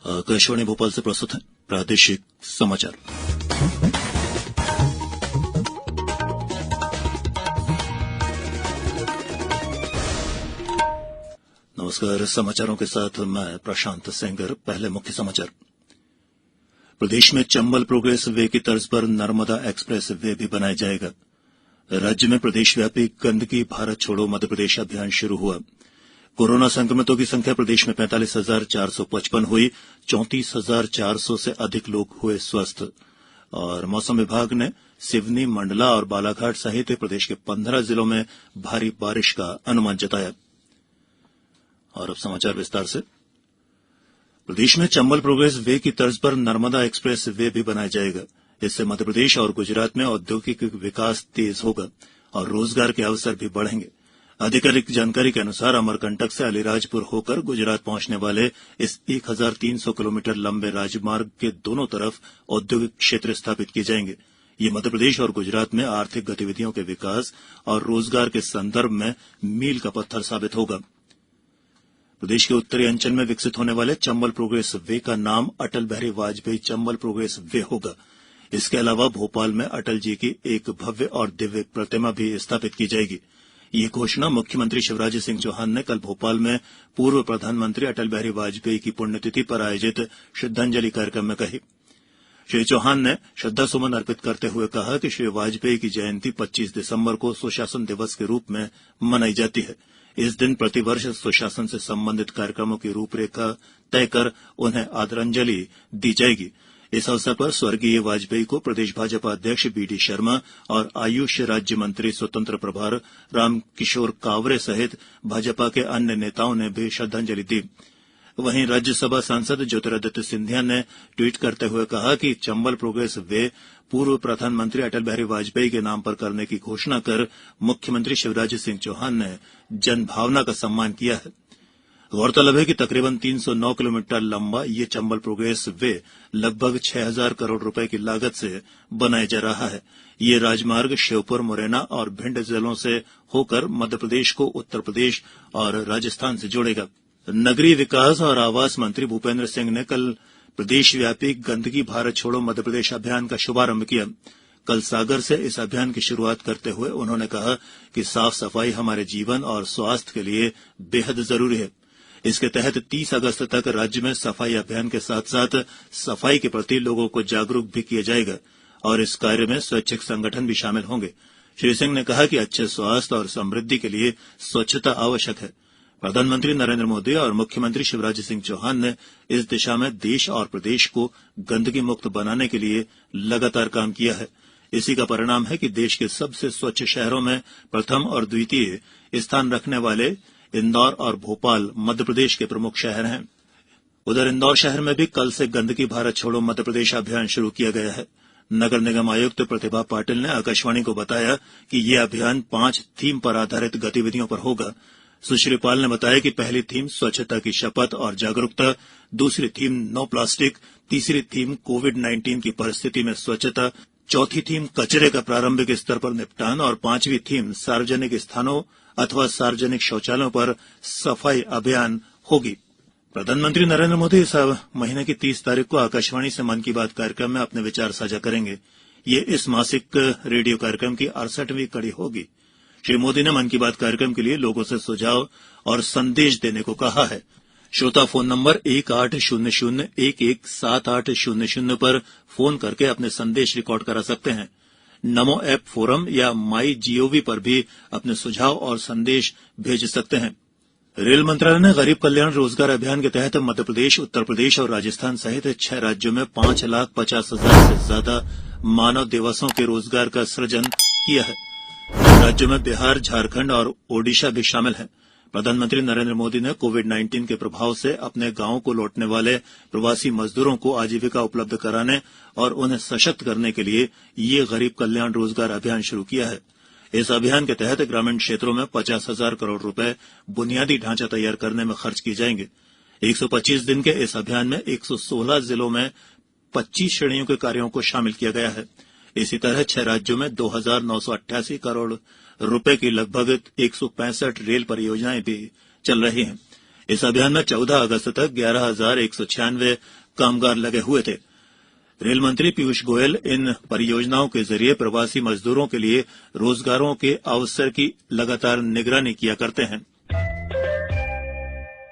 आकाशवाणी भोपाल से प्रस्तुत है प्रादेशिक समाचार। नमस्कार, समाचारों के साथ मैं प्रशांत सेंगर। पहले मुख्य समाचार। प्रदेश में चंबल प्रोग्रेस वे की तर्ज पर नर्मदा एक्सप्रेस वे भी बनाया जाएगा। राज्य में प्रदेशव्यापी गंदगी भारत छोड़ो मध्यप्रदेश अभियान शुरू हुआ। कोरोना संक्रमितों की संख्या प्रदेश में 45,455 हुई। 34,400 से अधिक लोग हुए स्वस्थ। और मौसम विभाग ने सिवनी, मंडला और बालाघाट सहित प्रदेश के 15 जिलों में भारी बारिश का अनुमान जताया। और अब समाचार विस्तार से। प्रदेश में चंबल प्रोग्रेस वे की तर्ज पर नर्मदा एक्सप्रेस वे भी बनाया जाएगा। इससे मध्यप्रदेश और गुजरात में औद्योगिक विकास तेज होगा और रोजगार के अवसर भी बढ़ेंगे। आधिकारिक जानकारी के अनुसार अमरकंटक से अलीराजपुर होकर गुजरात पहुंचने वाले इस 1,300 किलोमीटर लंबे राजमार्ग के दोनों तरफ औद्योगिक क्षेत्र स्थापित किए जाएंगे। ये मध्यप्रदेश और गुजरात में आर्थिक गतिविधियों के विकास और रोजगार के संदर्भ में मील का पत्थर साबित होगा। प्रदेश के उत्तरी अंचल में विकसित होने वाले चंबल प्रोग्रेस वे का नाम अटल बिहारी वाजपेयी चंबल प्रोग्रेस वे होगा। इसके अलावा भोपाल में अटल जी की एक भव्य और दिव्य प्रतिमा भी स्थापित की जाएगी। ये घोषणा मुख्यमंत्री शिवराज सिंह चौहान ने कल भोपाल में पूर्व प्रधानमंत्री अटल बिहारी वाजपेयी की पुण्यतिथि पर आयोजित श्रद्धांजलि कार्यक्रम में कही। श्री चौहान ने श्रद्धासुमन अर्पित करते हुए कहा कि श्री वाजपेयी की जयंती 25 दिसंबर को सुशासन दिवस के रूप में मनाई जाती है। इस दिन प्रतिवर्ष सुशासन से संबंधित कार्यक्रमों की रूपरेखा तय कर उन्हें आदरांजलि दी जाएगी। इस अवसर पर स्वर्गीय वाजपेयी को प्रदेश भाजपा अध्यक्ष बीडी शर्मा और आयुष राज्य मंत्री स्वतंत्र प्रभार रामकिशोर कावरे सहित भाजपा के अन्य नेताओं ने भी श्रद्धांजलि दी। वहीं राज्यसभा सांसद ज्योतिरादित्य सिंधिया ने ट्वीट करते हुए कहा कि चंबल प्रोग्रेस वे पूर्व प्रधानमंत्री अटल बिहारी वाजपेयी के नाम पर करने की घोषणा कर मुख्यमंत्री शिवराज सिंह चौहान ने जनभावना का सम्मान किया है। गौरतलब है कि तकरीबन 309 किलोमीटर लंबा ये चंबल प्रोग्रेस वे लगभग 6,000 करोड़ रुपए की लागत से बनाया जा रहा है। ये राजमार्ग श्योपुर, मुरैना और भिंड जिलों से होकर मध्यप्रदेश को उत्तर प्रदेश और राजस्थान से जोड़ेगा। नगरीय विकास और आवास मंत्री भूपेन्द्र सिंह ने कल प्रदेशव्यापी गंदगी भारत छोड़ो मध्यप्रदेश अभियान का शुभारंभ किया। कल सागर से इस अभियान की शुरुआत करते हुए उन्होंने कहा कि साफ सफाई हमारे जीवन और स्वास्थ्य के लिए बेहद जरूरी है। इसके तहत 30 अगस्त तक राज्य में सफाई अभियान के साथ साथ सफाई के प्रति लोगों को जागरूक भी किया जाएगा और इस कार्य में स्वैच्छिक संगठन भी शामिल होंगे। श्री सिंह ने कहा कि अच्छे स्वास्थ्य और समृद्धि के लिए स्वच्छता आवश्यक है। प्रधानमंत्री नरेंद्र मोदी और मुख्यमंत्री शिवराज सिंह चौहान ने इस दिशा में देश और प्रदेश को गंदगी मुक्त बनाने के लिए लगातार काम किया है। इसी का परिणाम है कि देश के सबसे स्वच्छ शहरों में प्रथम और द्वितीय स्थान रखने वाले इंदौर और भोपाल मध्यप्रदेश के प्रमुख शहर हैं। उधर इंदौर शहर में भी कल से गंदगी भारत छोड़ो मध्यप्रदेश अभियान शुरू किया गया है। नगर निगम आयुक्त प्रतिभा पाटिल ने आकाशवाणी को बताया कि ये अभियान 5 थीम पर आधारित गतिविधियों पर होगा। सुश्री पाल ने बताया कि पहली थीम स्वच्छता की शपथ और जागरूकता, दूसरी थीम नो प्लास्टिक, तीसरी थीम कोविड-19 की परिस्थिति में स्वच्छता, चौथी थीम कचरे का प्रारंभिक स्तर पर निपटान और 5वीं थीम सार्वजनिक स्थानों अथवा सार्वजनिक शौचालयों पर सफाई अभियान होगी। प्रधानमंत्री नरेंद्र मोदी इस महीने की 30 तारीख को आकाशवाणी से मन की बात कार्यक्रम में अपने विचार साझा करेंगे। ये इस मासिक रेडियो कार्यक्रम की 68वीं कड़ी होगी। श्री मोदी ने मन की बात कार्यक्रम के लिए लोगों से सुझाव और संदेश देने को कहा है। श्रोता फोन नंबर 1800-117800 पर फोन करके अपने संदेश रिकॉर्ड करा सकते हैं। नमो ऐप फोरम या माई जीओवी पर भी अपने सुझाव और संदेश भेज सकते हैं। रेल मंत्रालय ने गरीब कल्याण रोजगार अभियान के तहत मध्यप्रदेश, उत्तर प्रदेश और राजस्थान सहित 6 राज्यों में 5,50,000 से ज्यादा मानव दिवसों के रोजगार का सृजन किया है। राज्यों में बिहार, झारखंड और ओडिशा भी शामिल हैं। प्रधानमंत्री नरेंद्र मोदी ने कोविड-19 के प्रभाव से अपने गांवों को लौटने वाले प्रवासी मजदूरों को आजीविका उपलब्ध कराने और उन्हें सशक्त करने के लिए ये गरीब कल्याण रोजगार अभियान शुरू किया है। इस अभियान के तहत ग्रामीण क्षेत्रों में 50,000 करोड़ रुपए बुनियादी ढांचा तैयार करने में खर्च किए जाएंगे। 125 दिन के इस अभियान में 116 जिलों में 25 श्रेणियों के कार्यों को शामिल किया गया है। इसी तरह 6 राज्यों में 2,988 करोड़ रुपए की लगभग 165 रेल परियोजनाएं भी चल रही हैं। इस अभियान में 14 अगस्त तक 11,196 कामगार लगे हुए थे। रेल मंत्री पीयूष गोयल इन परियोजनाओं के जरिए प्रवासी मजदूरों के लिए रोजगारों के अवसर की लगातार निगरानी किया करते हैं।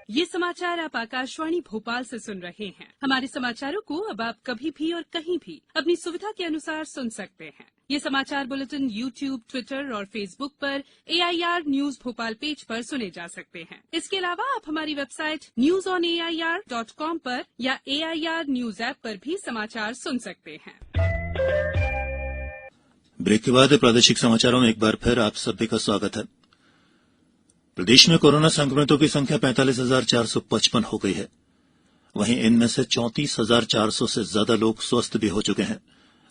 ये समाचार आप आकाशवाणी भोपाल से सुन रहे हैं। हमारे समाचारों को अब आप कभी भी और कहीं भी अपनी सुविधा के अनुसार सुन सकते हैं। ये समाचार बुलेटिन YouTube, ट्विटर और फेसबुक पर AIR न्यूज भोपाल पेज पर सुने जा सकते हैं। इसके अलावा आप हमारी वेबसाइट newsonair.com पर या AIR न्यूज ऐप पर भी समाचार सुन सकते हैं। ब्रेक के बाद प्रादेशिक समाचारों में एक बार फिर आप सभी का स्वागत है। प्रदेश में कोरोना संक्रमितों की संख्या 45,455 हो गई है। वहीं इनमें से 34,400 से ज्यादा लोग स्वस्थ भी हो चुके हैं।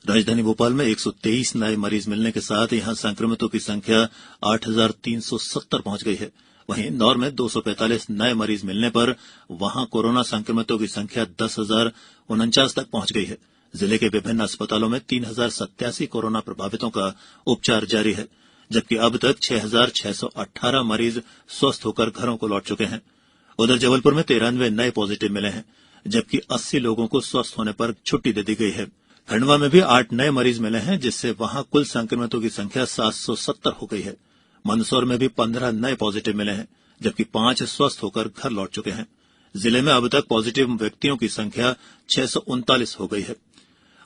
राजधानी भोपाल में 123 नए मरीज मिलने के साथ यहां संक्रमितों की संख्या 8,370 पहुंच गई है। वहीं इंदौर में 245 नए मरीज मिलने पर वहां कोरोना संक्रमितों की संख्या 10,049 तक पहुंच गई है। जिले के विभिन्न अस्पतालों में 3,087 कोरोना प्रभावितों का उपचार जारी है, जबकि अब तक 6,618 मरीज स्वस्थ होकर घरों को लौट चुके हैं। उधर जबलपुर में 93 नए पॉजिटिव मिले हैं, जबकि 80 लोगों को स्वस्थ होने पर छुट्टी दे दी गई है। खंडवा में भी 8 नए मरीज मिले हैं, जिससे वहां कुल संक्रमितों की संख्या 770 हो गई है। मंदसौर में भी 15 नए पॉजिटिव मिले हैं, जबकि 5 स्वस्थ होकर घर लौट चुके हैं। जिले में अब तक पॉजिटिव व्यक्तियों की संख्या 639 हो गई है।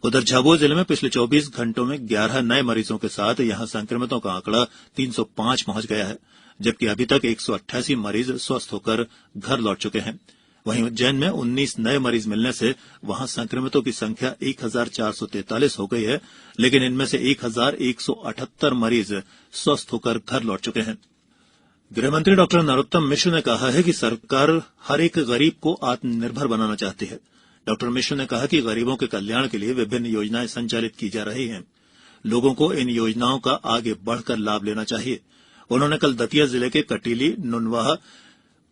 उधर झाबुआ जिले में पिछले 24 घंटों में 11 नए मरीजों के साथ यहां संक्रमितों का आंकड़ा 305 पहुंच गया है, जबकि अभी तक 188 मरीज स्वस्थ होकर घर लौट चुके हैं। वहीं उज्जैन में 19 नए मरीज मिलने से वहां संक्रमितों की संख्या 1,443 हो गई है, लेकिन इनमें से 1,178 मरीज स्वस्थ होकर घर लौट चुके हैं। गृहमंत्री डॉ नरोत्तम मिश्र ने कहा है कि सरकार हर एक गरीब को आत्मनिर्भर बनाना चाहती है। डॉ मिश्र ने कहा कि गरीबों के कल्याण के लिए विभिन्न योजनाएं संचालित की जा रही हैं। लोगों को इन योजनाओं का आगे बढ़कर लाभ लेना चाहिए। उन्होंने कल दतिया जिले के कटीली, नुनवाहा,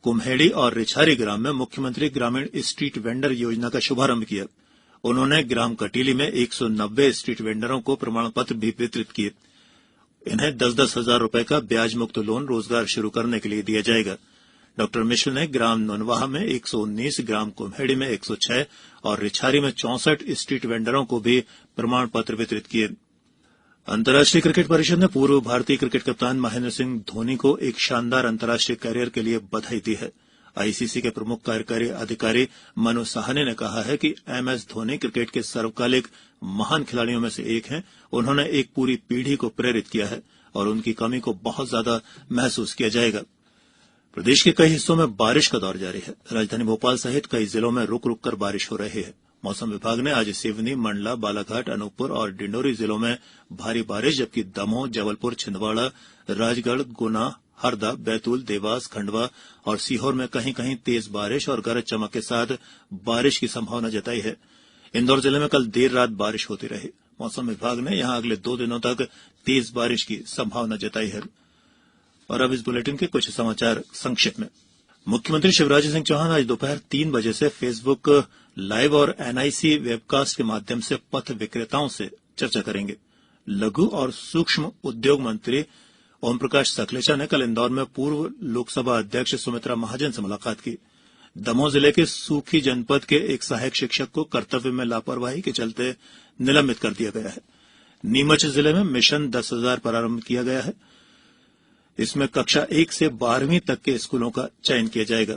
कुम्हेड़ी और रिछारी ग्राम में मुख्यमंत्री ग्रामीण स्ट्रीट वेंडर योजना का शुभारंभ किया। उन्होंने ग्राम कटीली में 190 स्ट्रीट वेंडरों को प्रमाण पत्र भी वितरित किए। इन्हें 10-10 हजार रुपए का ब्याज मुक्त लोन रोजगार शुरू करने के लिए दिया जाएगा। डॉ मिश्र ने ग्राम नुनवाहा में 119, ग्राम कुम्हेड़ी में 106 और रिछारी में 64 स्ट्रीट वेंडरों को भी प्रमाण पत्र वितरित किए। अंतर्राष्ट्रीय क्रिकेट परिषद ने पूर्व भारतीय क्रिकेट कप्तान महेंद्र सिंह धोनी को एक शानदार अंतर्राष्ट्रीय करियर के लिए बधाई दी है। आईसीसी के प्रमुख कार्यकारी अधिकारी मनु साहनी ने कहा है कि MS धोनी क्रिकेट के सर्वकालिक महान खिलाड़ियों में से एक हैं। उन्होंने एक पूरी पीढ़ी को प्रेरित किया है और उनकी कमी को बहुत ज्यादा महसूस किया जाएगा। प्रदेश के कई हिस्सों में बारिश का दौर जारी है। राजधानी भोपाल सहित कई जिलों में रुक रुक कर बारिश हो रही है। मौसम विभाग ने आज सिवनी, मंडला, बालाघाट, अनूपपुर और डिंडोरी जिलों में भारी बारिश, जबकि दमोह, जबलपुर, छिंदवाड़ा, राजगढ़, गुना, हरदा, बैतूल, देवास, खंडवा और सीहोर में कहीं कहीं तेज बारिश और गरज चमक के साथ बारिश की संभावना जताई है। इंदौर जिले में कल देर रात बारिश होती रही। मौसम विभाग ने यहां अगले 2 दिनों तक तेज बारिश की संभावना जताई है। और अब इस बुलेटिन के कुछ समाचार संक्षिप्त में। मुख्यमंत्री शिवराज सिंह चौहान आज दोपहर 3 बजे से फेसबुक लाइव और NIC वेबकास्ट के माध्यम से पथ विक्रेताओं से चर्चा करेंगे। लघु और सूक्ष्म उद्योग मंत्री ओम प्रकाश सकलेचा ने कल इंदौर में पूर्व लोकसभा अध्यक्ष सुमित्रा महाजन से मुलाकात की। दमोह जिले के सूखी जनपद के एक सहायक शिक्षक को कर्तव्य में लापरवाही के चलते निलंबित कर दिया गया है। नीमच जिले में मिशन 10,000 प्रारंभ किया गया है। इसमें कक्षा 1 से 12वीं तक के स्कूलों का चयन किया जाएगा।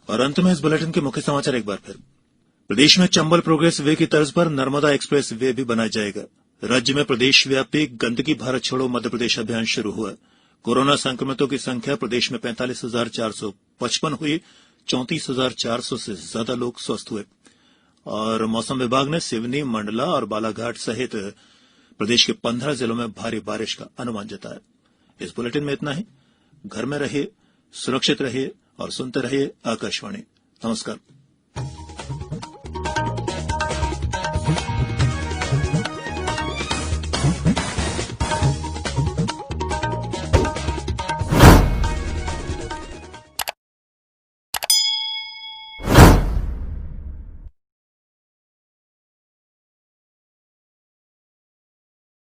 और अंत में इस बुलेटिन के मुख्य समाचार एक बार फिर। प्रदेश में चंबल प्रोग्रेस वे की तर्ज पर नर्मदा एक्सप्रेस वे भी बनाया जाएगा। राज्य में प्रदेश व्यापी गंदगी भारत छोड़ो मध्यप्रदेश अभियान शुरू हुआ। कोरोना संक्रमितों की संख्या प्रदेश में 45,455 हुई। 34,400 से ज्यादा लोग स्वस्थ हुए। और मौसम विभाग ने सिवनी, मंडला और बालाघाट सहित प्रदेश के 15 जिलों में भारी बारिश का अनुमान जताया। इस बुलेटिन में इतना ही। घर में रहिए, सुरक्षित रहिए और सुनते रहिए आकाशवाणी। नमस्कार।